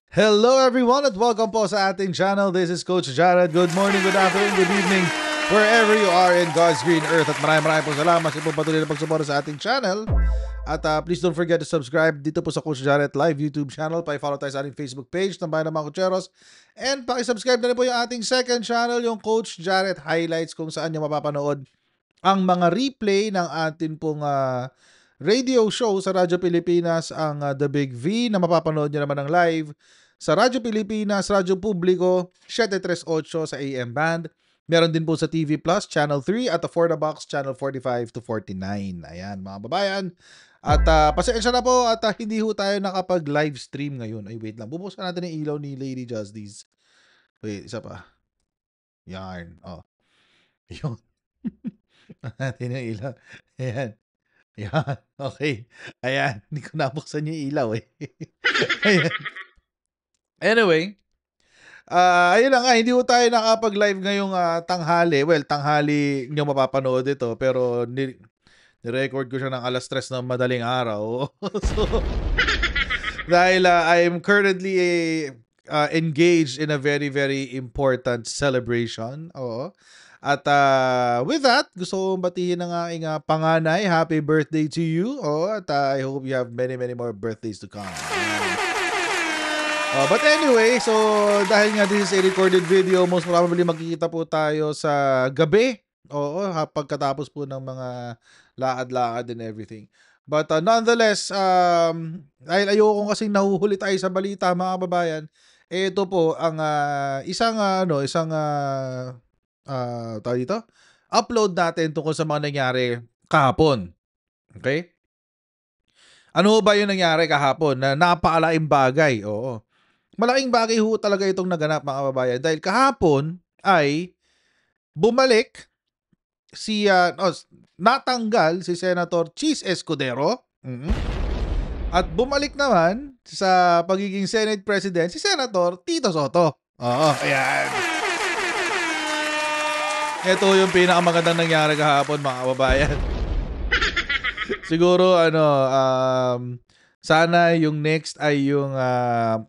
Hello everyone at welcome po sa ating channel. This is Coach Jared. Good morning, good afternoon, good evening, wherever you are in God's green earth. At maraming po salamat sa patuloy na pagsuporta sa ating channel. At please don't forget to subscribe dito po sa Coach Jared Live YouTube channel. Pa-follow tayo sa ating Facebook page ng Bayan ng mga Kucheros. And paki-subscribe na rin po yung ating second channel, yung Coach Jared Highlights, kung saan nyo mapapanood ang mga replay ng ating pong radio show sa Radyo Pilipinas, ang The Big V, na mapapanood nyo naman ng live sa Radyo Pilipinas, Radyo Publiko, 738 sa AM band. Meron din po sa TV Plus, Channel 3, at For the Box, Channel 45 to 49. Ayan, mga babayan. At pasensya na po at hindi ho tayo nakapag-live stream ngayon. Ay, wait lang. Bubuksan natin yung ilaw ni Lady Justice. Wait, isa pa. Yarn. Oh. Yun. Natin yung ilaw. Ayan. Ayan. Okay. Ayan. Hindi ko nabuksan yung ilaw eh. Ayan. Anyway, ayun na nga, hindi ko tayo nakapag-live ngayong tanghali. Well, tanghali nyo mapapanood ito, pero ni-record ko siya ng 3:00 ng madaling araw. So, dahil I'm currently engaged in a very, very important celebration. Oo. At with that, gusto kong batiin ng aking panganay. Happy birthday to you. Oo, at I hope you have many, many more birthdays to come. But anyway, so dahil nga this is a recorded video, most probably magkikita po tayo sa gabi. Oo, pagkatapos po ng mga lakad-lakad and everything. But nonetheless, dahil ayoko kasing nahuhuli tayo sa balita, mga kababayan, ito po ang isang tawag dito, upload natin tungkol sa mga nangyari kahapon. Okay? Ano ba yung nangyari kahapon na napakalaking bagay? Oo. Malaking bagay ho talaga itong naganap, mga kababayan, dahil kahapon ay bumalik natanggal si Senator Chis Escudero. At bumalik naman sa pagiging Senate President si Senator Tito Sotto. Oo, ayan. Ito yung pinakamagandang nangyari kahapon, mga kababayan. Siguro sana yung next ay yung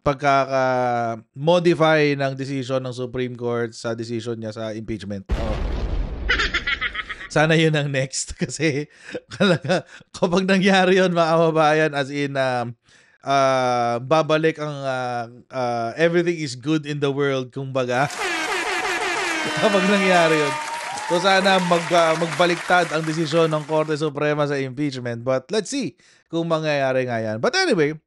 pagkaka-modify ng decision ng Supreme Court sa decision niya sa impeachment. Sana yun ang next kasi kapag nangyari yun, mga kababayan, as in babalik ang everything is good in the world, kumbaga. Kapag nangyari yun. So sana magbaliktad ang desisyon ng Korte Suprema sa impeachment. But let's see kung mangyayari nga yan. But anyway,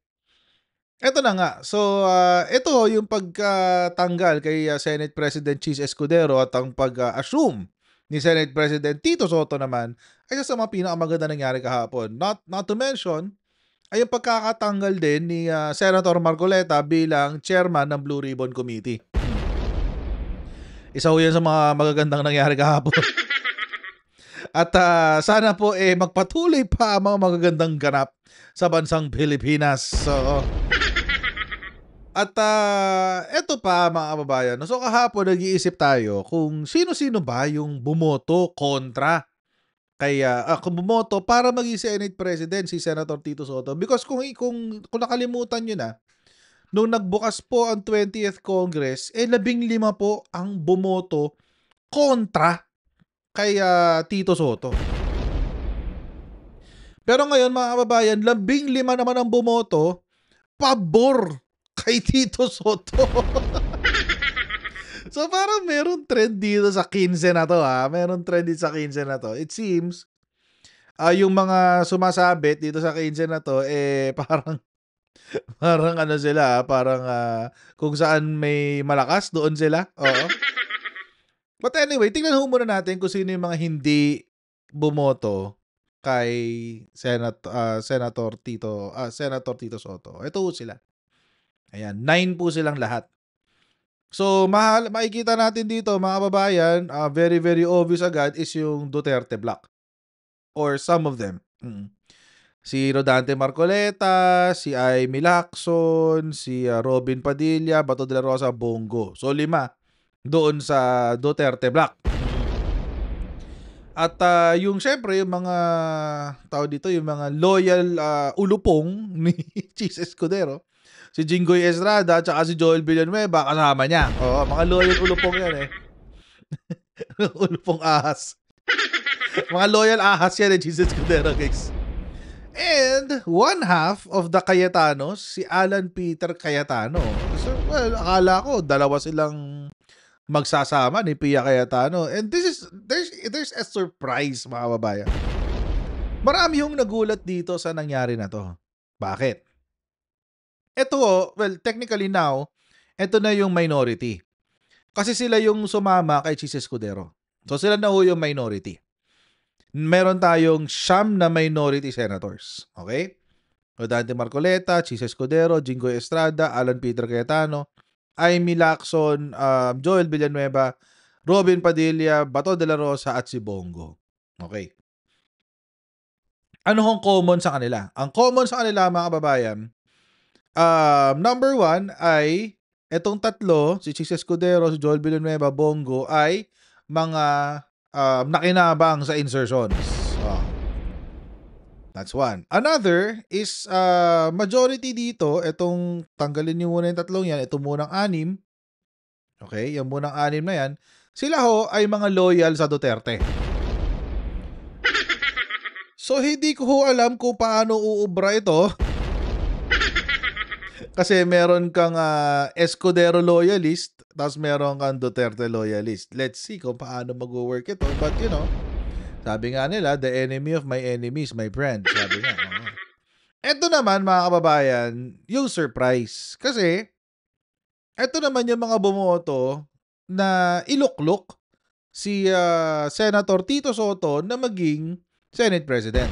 eto na nga. So ito yung pagkatanggal kay Senate President Chis Escudero at ang pag-assume ni Senate President Tito Sotto naman ay isa sa mga pinakamaganda nangyari kahapon. Not to mention ay yung pagkakatanggal din ni Senator Marcoleta bilang chairman ng Blue Ribbon Committee. Isa ho yan sa mga magagandang nangyari kahapon. At sana po magpatuloy pa ang mga magagandang ganap sa bansang Pilipinas. So, at eto pa, mga kababayan. So kahapon nag-iisip tayo kung sino-sino ba yung bumoto kontra kay kung bumoto para maging Senate President si Senator Tito Sotto. Because kung nakalimutan nyo na, nung nagbukas po ang 20th Congress, 15 po ang bumoto kontra kay Tito Sotto. Pero ngayon, mga kababayan, 15 naman ang bumoto pabor kay Tito Sotto. So parang meron trend dito sa 15 na to Meron trend dito sa 15 na to. It seems, yung mga sumasabit dito sa 15 na to, parang sila, parang kung saan may malakas, doon sila. Oo. But anyway, tingnan ho muna natin kung sino yung mga hindi bumoto kay Senator Tito Sotto. Ito ho sila. Ayan, 9 po silang lahat. So, makikita natin dito, mga kababayan, very, very obvious agad is yung Duterte block. Or some of them. Si Rodante Marcoleta, si Aimee Lacson, si Robin Padilla, Bato de la Rosa, Bongo. So 5 doon sa Duterte block. At yung syempre yung mga tao dito, yung mga loyal ulupong ni Chis Escudero, si Jinggoy Estrada at saka si Joel Villanueva kasama niya. Oo, mga loyal ulupong yan eh. Ulupong ahas. Mga loyal ahas yan eh, Jesus Escudero, guys. And one half of the Cayetanos, si Alan Peter Cayetano. So, well, akala ko dalawa silang magsasama ni Pia Cayetano. And there's a surprise, mga babayan. Marami yung nagulat dito sa nangyari na to. Bakit? Ito, well, technically now, ito na yung minority. Kasi sila yung sumama kay Chis Escudero. So sila na yung minority. Meron tayong 9 na minority senators. Okay? O Dante Marcoleta, Chis Escudero, Jinggoy Estrada, Alan Peter Cayetano, Amy Lacson, Joel Villanueva, Robin Padilla, Bato de la Rosa, at si Bongo. Okay. Ano hong common sa kanila? Ang common sa kanila, mga kababayan, number 1 ay etong tatlo, si Chis Escudero, si Joel Villanueva, Bongo, ay mga nakinabang sa insertions. That's one. Another is majority dito, etong tanggalin niyo muna yung tatlong yan, itong munang 6. Okay, yung munang 6 na yan, sila ho ay mga loyal sa Duterte. So hindi ko ho alam kung paano uubra ito. Kasi meron kang Escudero loyalist, tapos meron kang Duterte loyalist. Let's see kung paano mag-work ito. But you know, sabi nga nila, the enemy of my enemy is my friend. Sabi nga. Ito naman, mga kababayan, yung surprise. Kasi, ito naman yung mga bumoto na iluklok si Senator Tito Soto na maging Senate President.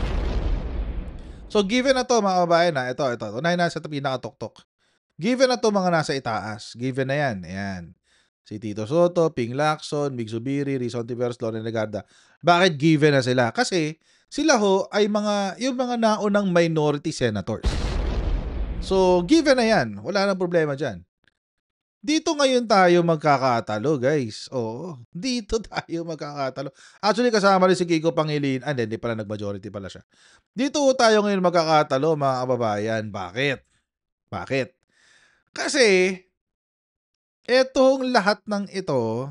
So, given na to, mga kababayan, ito na yung nasa pinakatuktok. Given na to, mga nasa itaas. Given na yan. Ayan. Si Tito Soto, Ping Lacson, Mig Zubiri, Rizon Tiveros, Loren Legarda. Bakit given na sila? Kasi sila ho ay yung mga naunang minority senators. So, given na yan. Wala nang problema dyan. Dito ngayon tayo magkakatalo, guys. Oo. Dito tayo magkakatalo. Actually, kasama rin si Kiko Pangilinan. Hindi pala, nag-majority pala siya. Dito tayo ngayon magkakatalo, mga kababayan. Bakit? Kasi, etong lahat ng ito,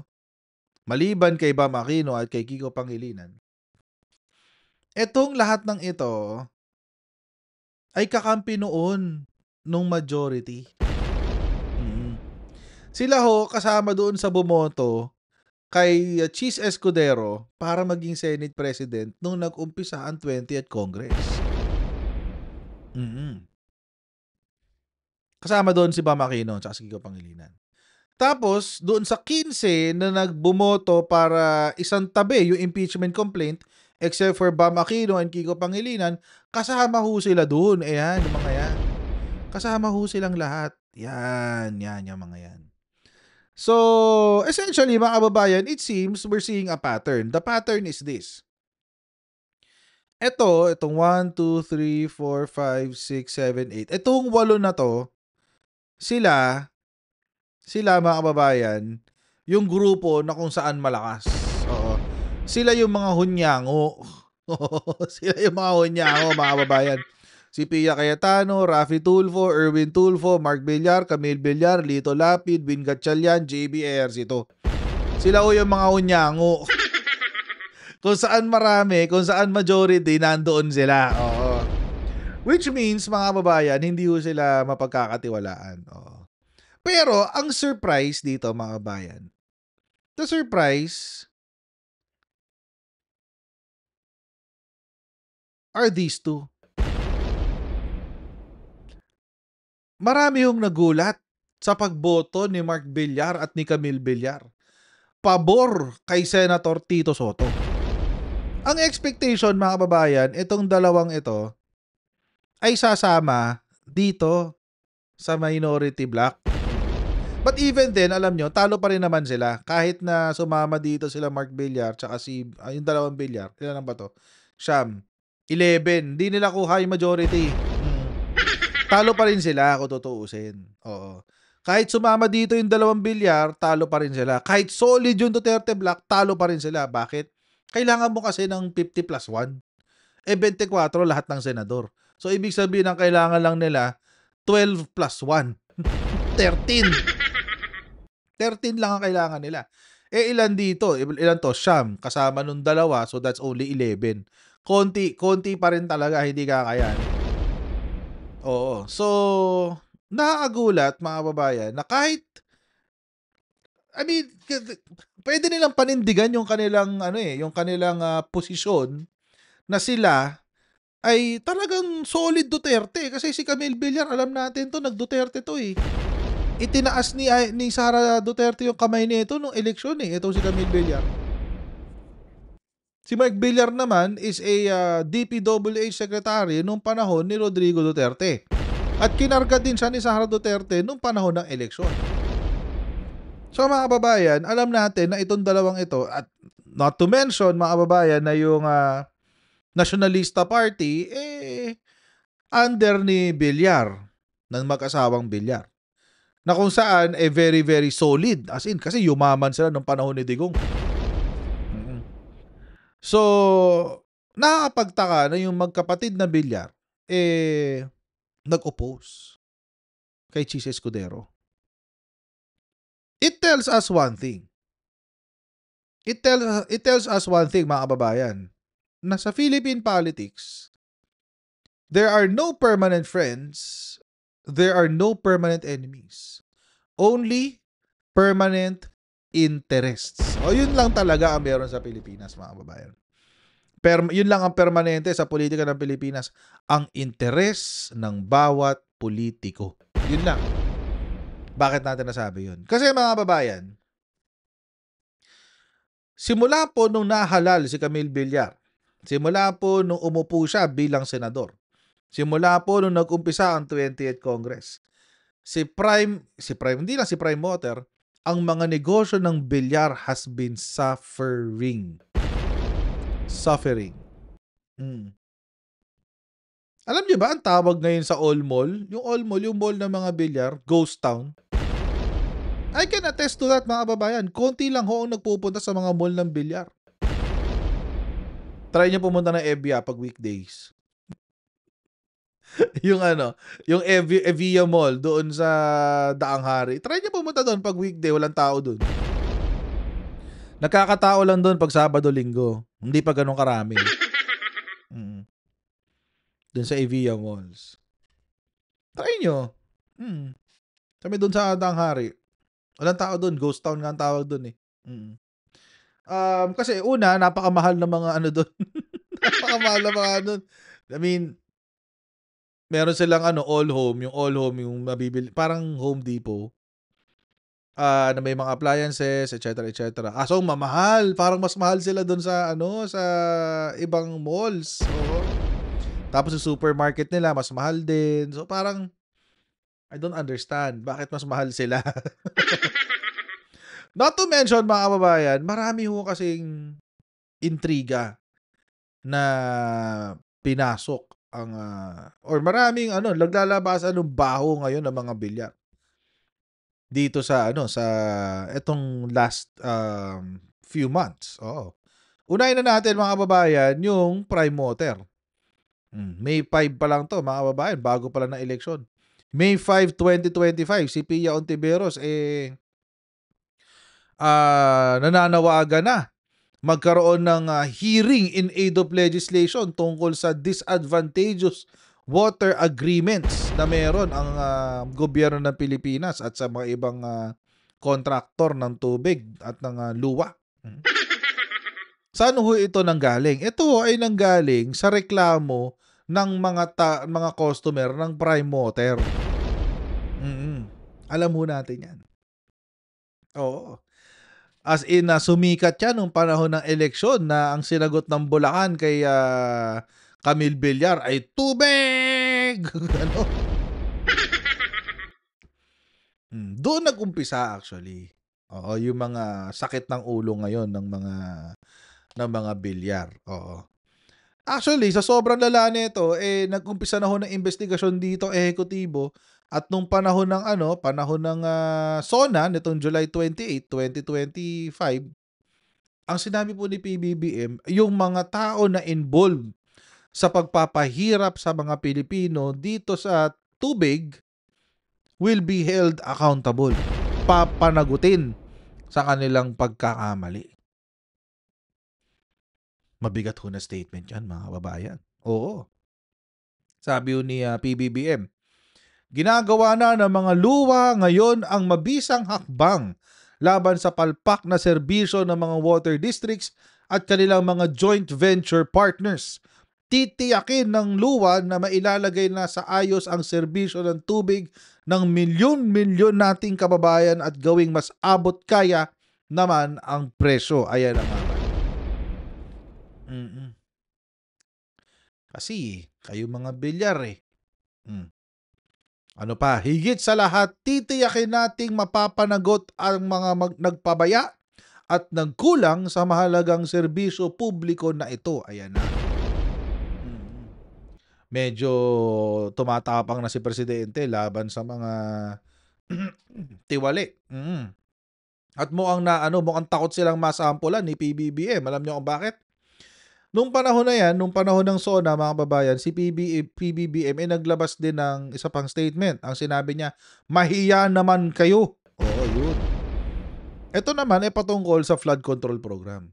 maliban kay Bam Aquino at kay Kiko Pangilinan, etong lahat ng ito ay kakampi noon nung majority. Sila ho kasama doon sa bumoto kay Chis Escudero para maging Senate President nung nag-umpisa ang 20th Congress. Kasama doon si Bam Aquino at si Kiko Pangilinan. Tapos, doon sa 15 na nagbumoto para isang tabi yung impeachment complaint, except for Bam Aquino and Kiko Pangilinan, kasama ho sila doon. Ayan, yung mga yan. Kasama ho silang lahat. Yan, yung mga yan. So, essentially, mga kababayan, it seems we're seeing a pattern. The pattern is this. Itong 1, 2, 3, 4, 5, 6, 7, 8. Itong 8 na to, sila mga kababayan, yung grupo na kung saan malakas. Oo. Sila yung mga hunyango. Sila yung mga hunyango, mga kababayan. Si Pia Cayetano, Raffy Tulfo, Erwin Tulfo, Mark Villar, Camille Villar, Lito Lapid, Vin Gatchalian, JB Ejercito. Sila yung mga hunyango. Kung saan marami, kung saan majority, nandoon sila. Oo. Which means, mga kababayan, hindi ho sila mapagkakatiwalaan. Oo. Pero, ang surprise dito, mga kabayan, the surprise are these two. Marami yung nagulat sa pagboto ni Mark Villar at ni Camille Villar. Pabor kay Senator Tito Soto. Ang expectation, mga kababayan, itong dalawang ito ay sasama dito sa minority block. But even then, alam nyo, talo pa rin naman sila. Kahit na sumama dito sila Mark Villar tsaka yung dalawang Villar. Ilan ba to? Siyam. 11. Di nila kuha yung majority. Talo pa rin sila kung tutuusin. Oo. Kahit sumama dito yung dalawang Villar, talo pa rin sila. Kahit solid yung Duterte block, talo pa rin sila. Bakit? Kailangan mo kasi ng 50 plus 1. 24 lahat ng senador. So, ibig sabihin ang kailangan lang nila 12 plus 1. 13. 13 lang ang kailangan nila. Ilan dito? Ilan to? Siyam. Kasama nung dalawa, so that's only 11. Konti pa rin talaga, hindi kakayanin. Oo. So, nakakagulat mga kababayan na kahit, pwede nilang panindigan yung kanilang yung kanilang posisyon na sila ay talagang solid Duterte kasi si Camille Villar, alam natin to, nag-Duterte to eh. Itinaas ni Sara Duterte yung kamay nito nung eleksyon eh, itong si Camille Villar. Si Mike Villar naman is a DPWH secretary nung panahon ni Rodrigo Duterte. At kinarga din siya ni Sara Duterte nung panahon ng eleksyon. So mga kababayan, alam natin na itong dalawang ito, at not to mention mga kababayan na yung Nationalista Party, under ni Villar, ng mag-asawang Villar. Na kung saan, very, very solid. As in, kasi yumaman sila nung panahon ni Digong. So, nakakapagtaka na yung magkapatid na Villar, nag-oppose kay Chis Escudero. It tells us one thing. It tells us one thing, mga kababayan, na sa Philippine politics, there are no permanent friends, there are no permanent enemies. Only permanent interests. O yun lang talaga ang meron sa Pilipinas, mga kababayan. Yun lang ang permanente sa politika ng Pilipinas, ang interes ng bawat politiko. Yun lang. Bakit natin nasabi yun? Kasi mga kababayan, simula po nung nahalal si Camille Villar, simula po nung umupo siya bilang senador, simula po nung nag-umpisa ang 20th Congress, si Prime, hindi lang si Prime Water, ang mga negosyo ng Villar has been suffering. Alam niyo ba ang tawag ngayon sa All Mall? Yung All Mall, yung mall ng mga Villar, Ghost Town. I can attest to that, mga kababayan. Konti lang ho ang nagpupunta sa mga mall ng Villar. Try niyo pumunta ng Evia pag weekdays. yung Evia Mall doon sa Daang Hari. Try niyo pumunta doon pag weekday, walang tao doon. Nakakatao lang doon pag Sabado, Linggo. Hindi pa ganun karami. Doon sa Evia Malls. Try nyo. Kami doon sa Daang Hari. Walang tao doon. Ghost Town nga ang tawag doon eh. Kasi una, napakamahal na mga doon. Napakamahal na mga doon. I mean, meron silang all home. Yung all home, yung mabibili. Parang Home Depot. Na may mga appliances, etc. Kaso mamahal. Parang mas mahal sila doon sa, sa ibang malls. Oo. Tapos yung supermarket nila, mas mahal din. So parang, I don't understand. Bakit mas mahal sila? Not to mention, mga kababayan, marami ho kasing intriga na pinasok ang, or maraming, naglalabasan ng baho ngayon ng mga Villar. Dito sa, sa etong last few months. Oo. Unahin na natin, mga kababayan, yung Prime Water. May 5 pa lang to, mga kababayan, bago pa lang ng eleksyon. May 5, 2025, si Pia Ontiveros nananawagan na magkaroon ng hearing in aid of legislation tungkol sa disadvantageous water agreements na meron ang gobyerno ng Pilipinas at sa mga ibang kontraktor ng tubig at ng luwa. Saan ho ito nanggaling? Ito ay nanggaling sa reklamo ng mga customer ng Prime Water. Alam mo natin yan. Oo. As in, sumikat yan nung panahon ng eleksyon na ang sinagot ng Bulacan kay Camille Villar ay tubig! Doon nag-umpisa actually. Oo, yung mga sakit ng ulo ngayon ng mga Villar. Oo. Actually, sa sobrang lala nito, nag-umpisa na ho ng investigasyon dito, ehekutibo, at nung panahon ng SONA nitong July 28, 2025, ang sinabi po ni PBBM, yung mga tao na involved sa pagpapahirap sa mga Pilipino dito sa tubig will be held accountable. Papanagutin sa kanilang pagkakamali. Mabigat ho na statement yan, mga kababayan. Oo. Sabi ni PBBM, ginagawa na ng mga luwa ngayon ang mabisang hakbang laban sa palpak na serbisyo ng mga water districts at kanilang mga joint venture partners. Titiyakin ng luwa na mailalagay na sa ayos ang serbisyo ng tubig ng milyon-milyon nating kababayan at gawing mas abot kaya naman ang presyo. Ayan ang mga. Kasi kayo mga bilyar eh. Ano pa? Higit sa lahat, titiyakin nating mapapanagot ang mga nagpabaya at nagkulang sa mahalagang serbisyo publiko na ito. Ayan na. Medyo tumatapang na si Presidente laban sa mga tiwali. At mukhang takot silang masampulan ni PBBM. Alam niyo kung bakit? Nung panahon na yan, nung panahon ng SONA, mga kababayan, si PBBM ay naglabas din ng isa pang statement. Ang sinabi niya, mahiya naman kayo. Oo, yun. Ito naman ay patungkol sa flood control program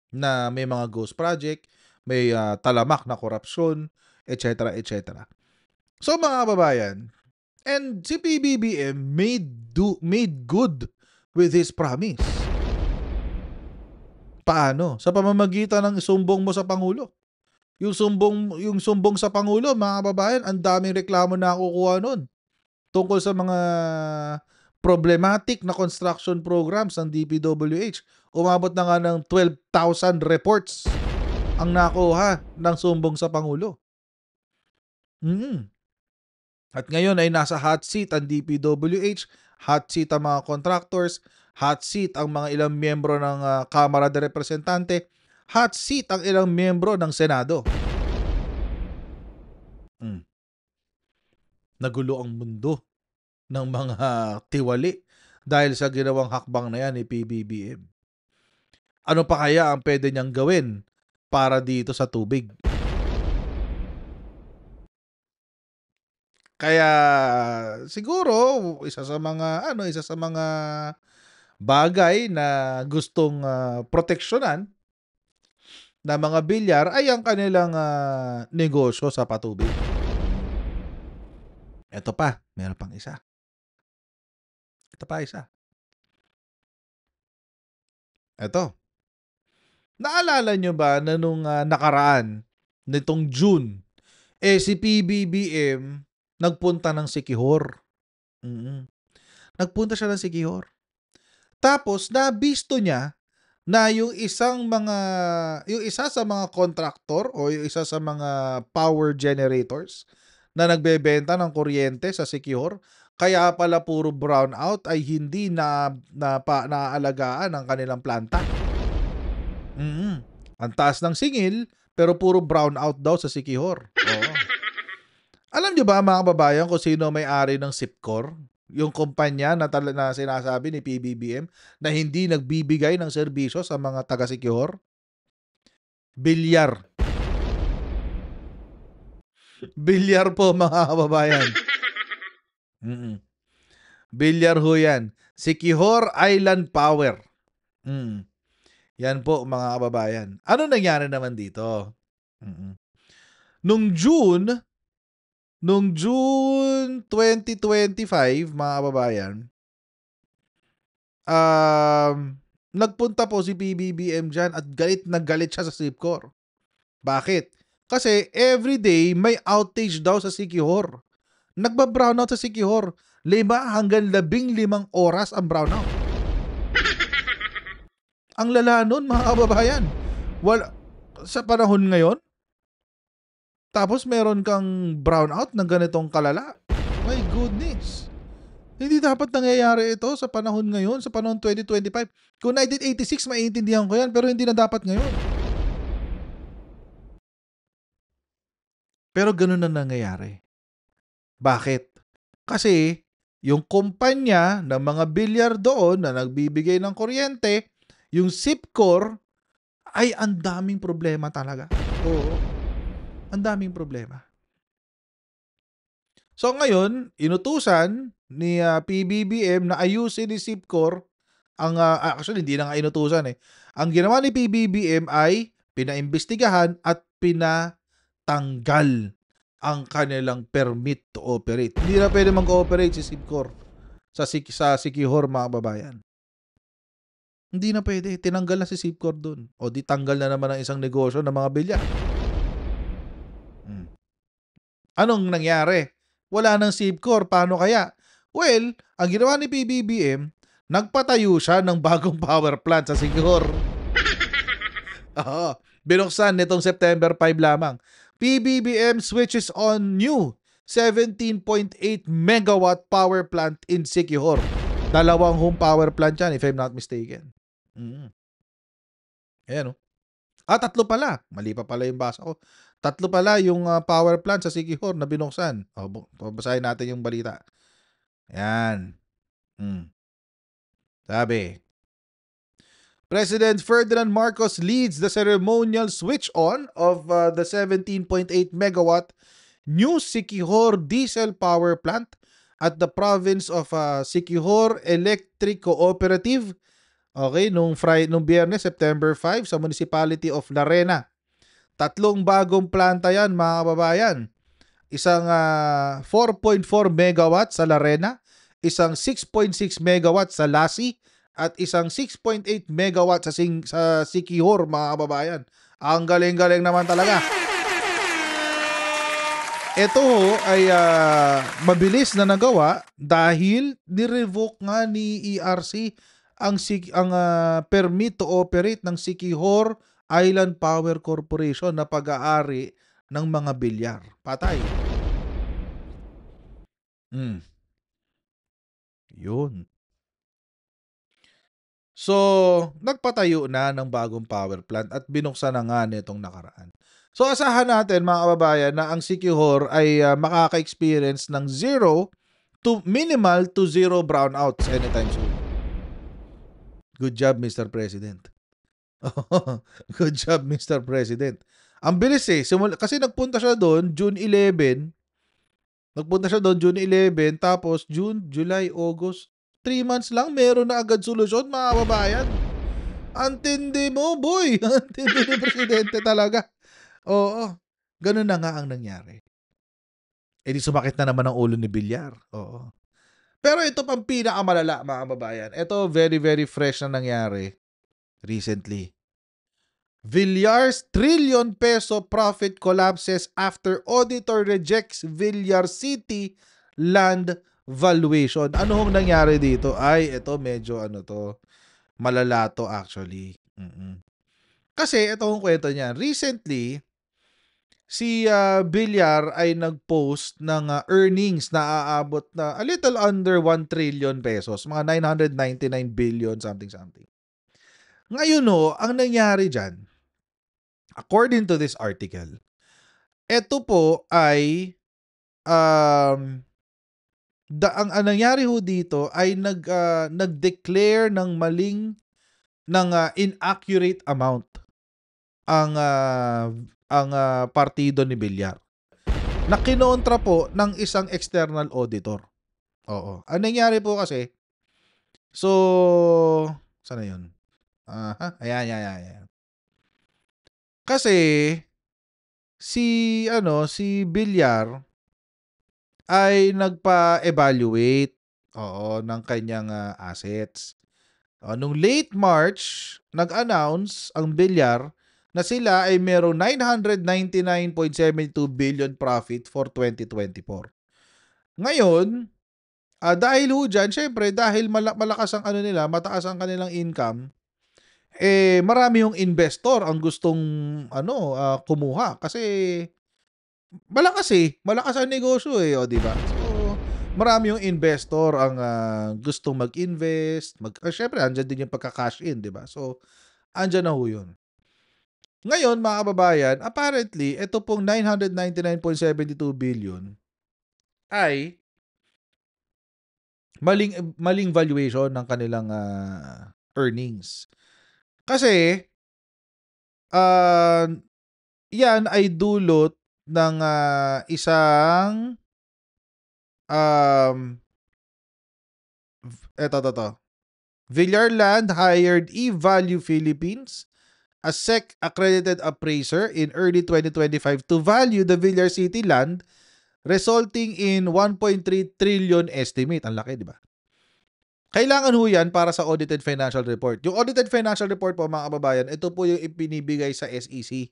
na may mga ghost project, may talamak na korupsyon, etc. etc. So mga kababayan, and si PBBM made good with his promise. Paano? Sa pamamagitan ng sumbong mo sa Pangulo. Yung sumbong sa Pangulo, mga kababayan, ang daming reklamo na nakukuha nun tungkol sa mga problematic na construction programs ng DPWH. Umabot na nga ng 12,000 reports ang nakuha ng sumbong sa Pangulo. At ngayon ay nasa hot seat ang DPWH, hot seat ang mga contractors, hot seat ang mga ilang miyembro ng Kamara de Representante, hot seat ang ilang miyembro ng Senado. Nagulo ang mundo ng mga tiwali dahil sa ginawang hakbang na yan ni PBBM. Ano pa kaya ang pwede niyang gawin para dito sa tubig? Kaya siguro isa sa mga bagay na gustong proteksyonan na mga bilyar ay ang kanilang negosyo sa patubig. Ito pa, meron pang isa. Ito. Naalala nyo ba na nung nakaraan, nitong June, si PBBM nagpunta ng Siquijor. Nagpunta siya ng Siquijor. Tapos, nabisto niya na yung isa sa mga contractor o yung isa sa mga power generators na nagbebenta ng kuryente sa Siquijor, kaya pala puro brownout ay hindi naaalagaan ang kanilang planta. Ang taas ng singil, pero puro brownout daw sa Siquijor. Oo. Alam niyo ba, mga kababayan, kung sino may-ari ng SIPCOR? Yung kumpanya na sinasabi ni PBBM na hindi nagbibigay ng serbisyo sa mga taga-Siquijor? Bilyar. Bilyar po, mga kababayan. Bilyar ho yan. Siquijor Island Power. Yan po, mga kababayan. Ano nangyari naman dito? Nung June 2025, mga kababayan, nagpunta po si PBBM dyan at galit na galit siya sa SIPCOR. Bakit? Kasi everyday may outage daw sa Siquijor. Nagba-brownout sa Siquijor. 5 hanggang 15 oras ang brownout. Ang lala nun, mga kababayan. Sa panahon ngayon, tapos meron kang brownout ng ganitong kalala. My goodness. Hindi dapat nangyayari ito sa panahon ngayon, sa panahon 2025. Kung 1986, maiintindihan ko yan, pero hindi na dapat ngayon. Pero ganun na nangyayari. Bakit? Kasi yung kumpanya ng mga bilyar doon na nagbibigay ng kuryente, yung SIPCOR, ay ang daming problema talaga. Oo. Ang daming problema. So ngayon, inutusan ni PBBM na ayusin ni SIPCOR ang actually hindi na nga inutusan eh. Ang ginawa ni PBBM ay pinaimbestigahan at pinatanggal ang kanilang permit to operate. Hindi na pwede mag-ooperate si SIPCOR sa Siquijor, mga kababayan. Hindi na pwede. Tinanggal na si SIPCOR dun. O di tanggal na naman ang isang negosyo ng mga bilyar. Anong nangyari? Wala nang SIPCOR. Paano kaya? Well, ang ginawa ni PBBM, nagpatayo siya ng bagong power plant sa Siquijor. Oo. Binuksan nitong September 5 lamang. PBBM switches on new 17.8 megawatt power plant in Siquijor. Dalawang home power plant yan, if I'm not mistaken. Ayan o. Tatlo pala. Mali pa pala yung basa ko. Tatlo pala yung power plant sa Siquijor na binuksan. Babasahin natin yung balita. Ayan. Sabi, President Ferdinand Marcos leads the ceremonial switch-on of the 17.8 megawatt new Siquijor diesel power plant at the province of Siquijor Electric Cooperative. Okay, nung Biyernes, September 5 sa Municipality of Larena. Tatlong bagong planta yan, mga kababayan. Isang 4.4 megawatt sa Larena, isang 6.6 megawatt sa Lassi, at isang 6.8 megawatt sa Siquijor, mga kababayan. Ang galing-galing naman talaga. Ito ay mabilis na nagawa dahil ni-revoke nga ni ERC ang permit to operate ng Siquijor Island Power Corporation na pag-aari ng mga bilyar. Patay. Yun. So, nagpatayo na ng bagong power plant at binuksan na nga nitong nakaraan. So, asahan natin mga kababayan na ang Siquijor ay makaka-experience ng minimal to zero brownouts anytime soon. Good job, Mr. President. Good job, Mr. President. Ang bilis eh. Kasi nagpunta siya doon June 11. Tapos June, July, August. 3 months lang, meron na agad solusyon, mga kababayan. Antindi mo, boy. Antindi ni Presidente talaga. Oo. Ganun na nga ang nangyari. Di sumakit na naman ang ulo ni Villar. Oo. Pero ito pang pinakamalala, mga kababayan. Ito, very, very fresh na nangyari recently. Villar's trillion peso profit collapses after auditor rejects Villar City land valuation. Ano hong nangyari dito? Ay, ito medyo malala to actually. Kasi ito hong kwento niya. Recently, si Villar ay nag-post ng earnings na aabot na a little under 1 trillion pesos. Mga 999 billion something. Ngayon ang nangyari dyan, according to this article, ito po ay ang nangyari ho dito ay nag-declare ng inaccurate amount ang partido ni Villar. Na kinontra po ng isang external auditor. Oo. Ang nangyari po kasi, so saan na yun? Ayan. Kasi si Villar ay nagpa-evaluate ng kanyang assets. Nung late March, nag-announce ang Villar na sila ay merong 999.72 billion profit for 2024. Ngayon, dahil ho dyan, syempre, dahil malakas ang mataas ang kanilang income, marami yung investor ang gustong kumuha kasi malakas ang negosyo di ba? So, marami yung investor ang gustong mag-invest, syempre andyan din yung pagka-cash in, di ba? So, andyan na ho yun. Ngayon, mga kababayan, apparently, ito pong 999.72 billion ay maling valuation ng kanilang earnings. Kasi, yan ay dulot ng isang eto. Villar Land hired eValue Philippines, a SEC-accredited appraiser in early 2025 to value the Villar City land, resulting in 1.3 trillion estimate. Ang laki, di ba? Kailangan ho yan para sa audited financial report. Yung audited financial report po, mga kababayan, ito po yung ipinibigay sa SEC.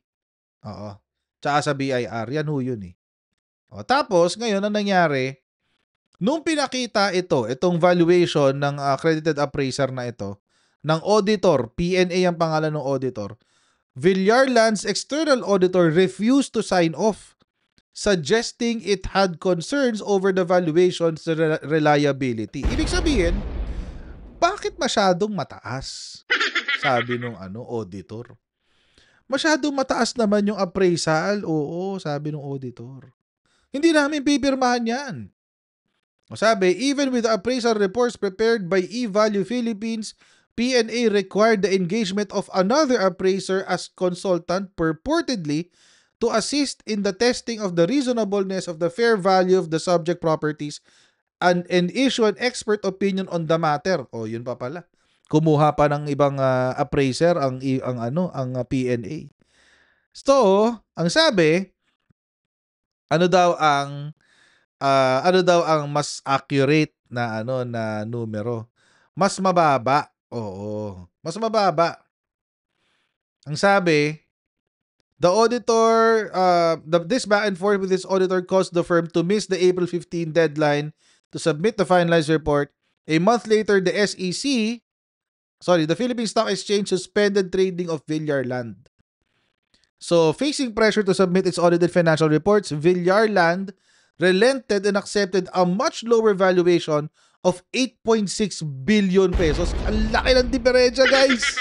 Oo. Tsaka sa BIR. Yan ho yun eh. O, tapos, ngayon, ang nangyari, nung pinakita itong valuation ng accredited appraiser na ito, ng auditor, PNA ang pangalan ng auditor, Villar Land's external auditor refused to sign off, suggesting it had concerns over the valuation's reliability. Ibig sabihin, bakit masyadong mataas? Sabi nung auditor. Masyadong mataas naman yung appraisal. Oo, sabi nung auditor. Hindi namin pipirmahan yan. Sabi, even with the appraisal reports prepared by eValue Philippines, PNA required the engagement of another appraiser as consultant purportedly to assist in the testing of the reasonableness of the fair value of the subject properties and issue an expert opinion on the matter. O, yun pa pala. Kumuha pa ng ibang appraiser ang PNA. So, ang sabi, ano daw ang mas accurate na na numero? Mas mababa. Oo, mas mababa. Ang sabi, the auditor, this back and forth with this auditor caused the firm to miss the April 15 deadline to submit the finalized report. A month later, the Philippine Stock Exchange suspended trading of Villar Land. So, facing pressure to submit its audited financial reports, Villar Land relented and accepted a much lower valuation of 8.6 billion pesos. Ang laki ng diferensya, guys!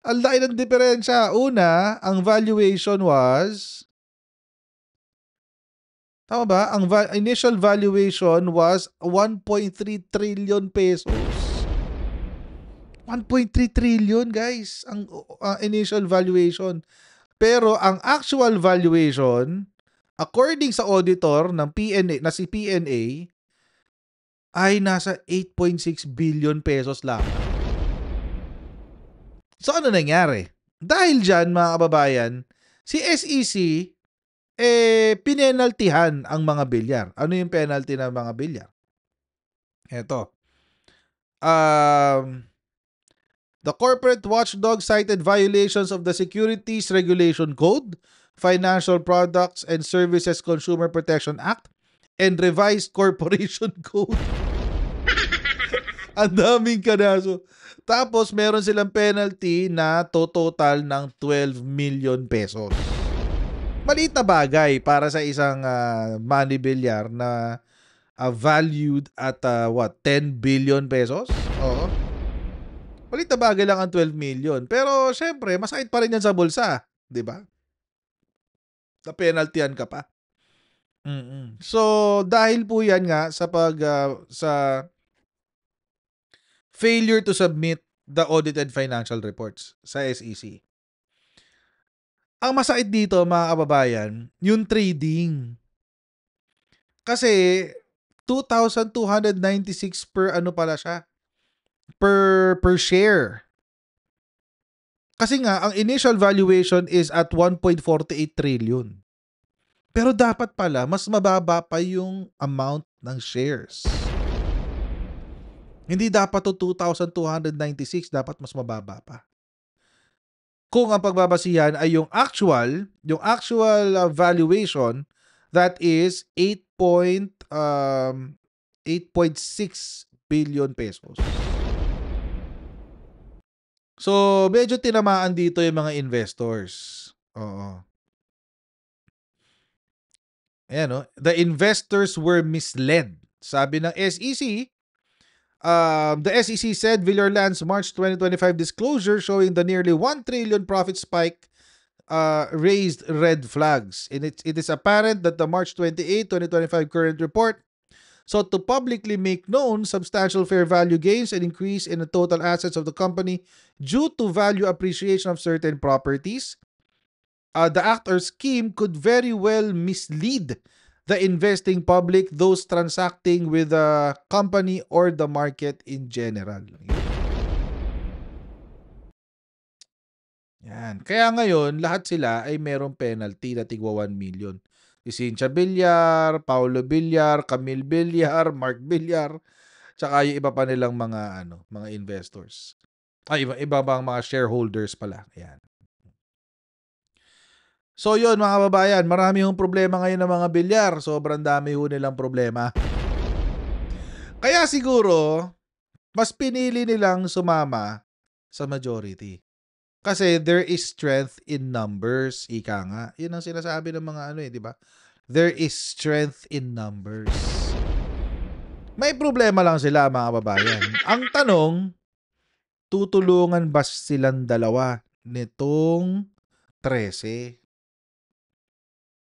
Ang laki ng diferensya. Una, ang valuation was... Tama ba? Ang initial valuation was 1.3 trillion pesos. 1.3 trillion, guys, ang initial valuation. Pero ang actual valuation, according sa auditor ng PNA, na si PNA, ay nasa 8.6 billion pesos lang. So ano nangyari? Dahil dyan, mga kababayan, si SEC, pinenaltihan ang mga bilyar. Ano yung penalty ng mga bilyar? Eto. The corporate watchdog cited violations of the Securities Regulation Code, Financial Products and Services Consumer Protection Act, and Revised Corporation Code. Ang daming kanaso. Tapos, meron silang penalty na total ng 12 million pesos. Maliit na bagay para sa isang money bilyar na valued at 10 billion pesos? Oo. Maliit na bagay lang ang 12 million. Pero, syempre, masakit pa rin yan sa bulsa. Diba? Na-penaltyan ka pa. So, dahil po yan nga sa failure to submit the audited financial reports sa SEC. Ang masakit dito, mga kababayan, yung trading. Kasi, 2,296 per pala siya. Per share. Kasi nga, ang initial valuation is at 1.48 trillion. Pero dapat pala, mas mababa pa yung amount ng shares. Hindi dapat to 2,296, dapat mas mababa pa. Kung ang pagbabasihan ay yung actual valuation, that is 8.6 billion pesos. So, medyo tinamaan dito yung mga investors. Oo. Ayan, no? The investors were misled. Sabi ng SEC, the SEC said Villar Land's March 2025 disclosure showing the nearly 1 trillion profit spike raised red flags. It is apparent that the March 28, 2025 current report sought to publicly make known substantial fair value gains and increase in the total assets of the company due to value appreciation of certain properties. The act or scheme could very well mislead the investing public, those transacting with the company or the market in general. Yan. Kaya ngayon, lahat sila ay merong penalty na tigwa 1 million. Si Cynthia Villar, Paulo Villar, Camille Villar, Mark Villar, tsaka yung iba pa nilang mga mga investors. Ay, iba bang mga shareholders pala. Yan. So yun mga kababayan, marami yung problema ngayon ng mga bilyar. Sobrang dami ho nilang problema. Kaya siguro, mas pinili nilang sumama sa majority. Kasi there is strength in numbers, ika nga. Yun ang sinasabi ng mga di ba? There is strength in numbers. May problema lang sila mga kababayan. Ang tanong, tutulungan ba silang dalawa nitong 13?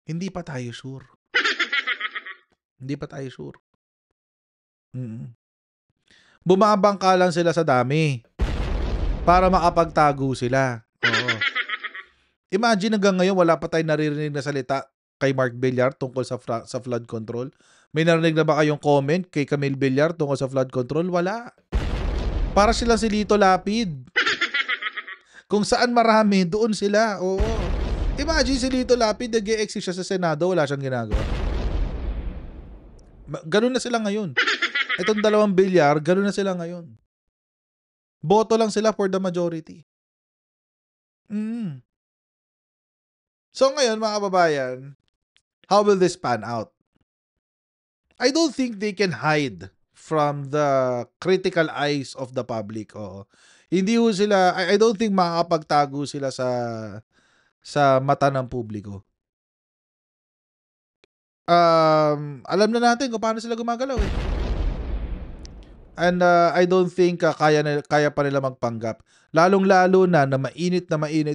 Hindi pa tayo sure. Hindi pa tayo sure. Bumabangka lang sila sa dami para makapagtago sila. Oo. Imagine hanggang ngayon wala pa tayong naririnig na salita kay Mark Villar tungkol sa flood control. May narinig na ba kayong comment kay Camille Villar tungkol sa flood control? Wala. Para sila si Lito Lapid. Kung saan marami, doon sila. Oo. Imagine si Lito Lapid, nag-e-exit siya sa Senado, wala siyang ginagawa. Ganun na sila ngayon. Itong dalawang Villar, ganun na sila ngayon. Boto lang sila for the majority. So ngayon, mga kababayan, how will this pan out? I don't think they can hide from the critical eyes of the public. Oo. Hindi ho sila, I don't think makakapagtago sila sa mata ng publiko. Alam na natin kung paano sila gumagalaw eh. And I don't think kaya pa nila magpanggap. Lalong-lalo na mainit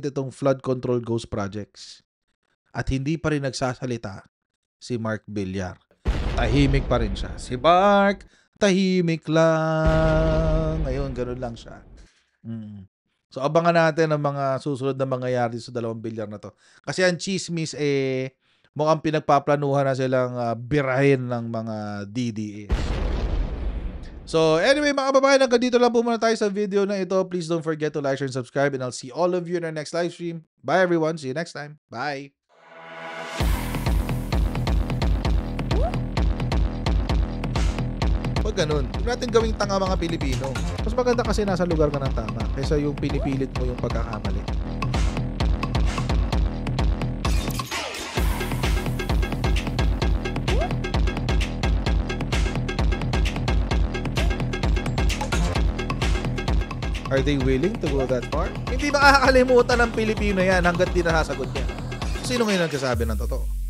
itong flood control ghost projects. At hindi pa rin nagsasalita si Mark Villar. Tahimik pa rin siya. Si Mark, tahimik lang. Ngayon, ganun lang siya. So, abangan natin ang mga susunod na mangyayari sa dalawang Villar na to. Kasi ang chismis mukhang pinagpaplanuhan na silang birahin ng mga DDS. So, anyway mga kababayan, hanggang dito lang po muna tayo sa video na ito. Please don't forget to like, share, and subscribe. And I'll see all of you in our next live stream. Bye everyone. See you next time. Bye. Huwag ganun. Huwag natin gawing tanga mga Pilipino. Mas maganda kasi nasa lugar ka ng tama kaysa yung pinipilit mo yung pagkakamali. Are they willing to go that far? Hindi makakalimutan ng Pilipino yan hanggat di nasasagot niya. Sino ngayon nagsasabi ng totoo?